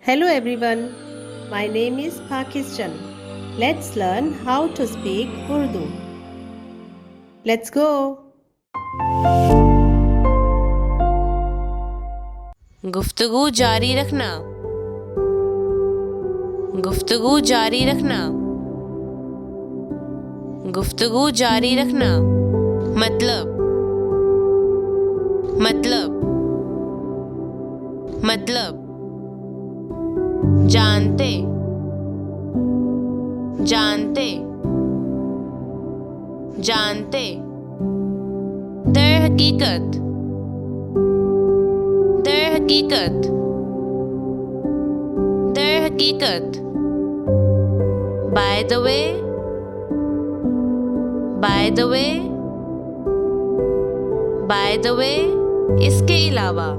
Hello everyone, my name is Pakistan. Let's learn how to speak Urdu. Let's go. गुफ्तगू जारी रखना। गुफ्तगू जारी रखना। गुफ्तगू जारी रखना मतलब मतलब मतलब जानते जानते जानते दर हकीकत दर हकीकत दर हकीकत by the way by the way by the way इसके अलावा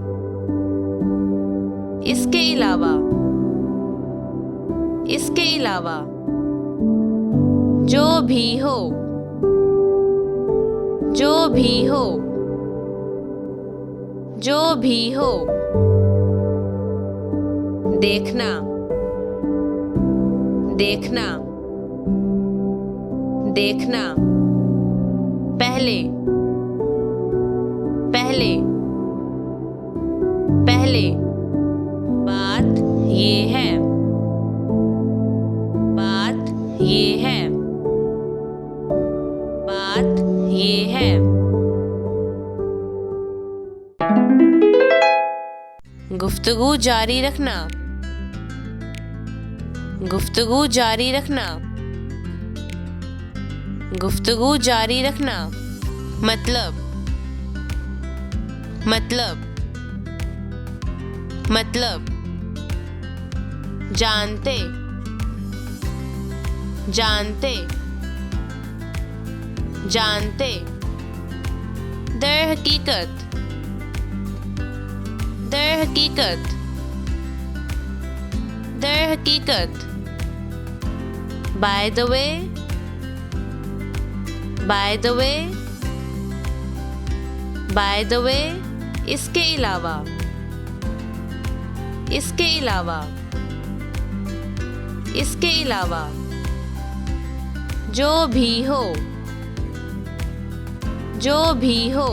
इसके अलावा इसके अलावा जो भी हो जो भी हो जो भी हो देखना देखना देखना पहले पहले पहले बात ये है बात ये है बात ये है गुफ्तगू जारी रखना गुफ्तगू जारी रखना गुफ्तगू जारी रखना मतलब मतलब मतलब जानते जानते जानते दर हकीकत दर हकीकत दर हकीकत by the way by the way by the way इसके अलावा इसके अलावा इसके अलावा जो भी हो जो भी हो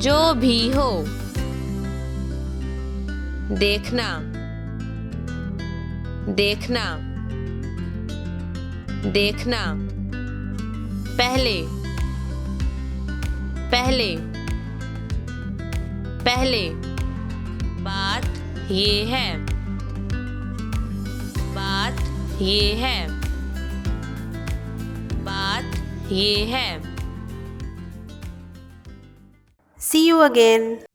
जो भी हो देखना देखना देखना पहले पहले पहले बात ये है बात ये है बात ये है See you again.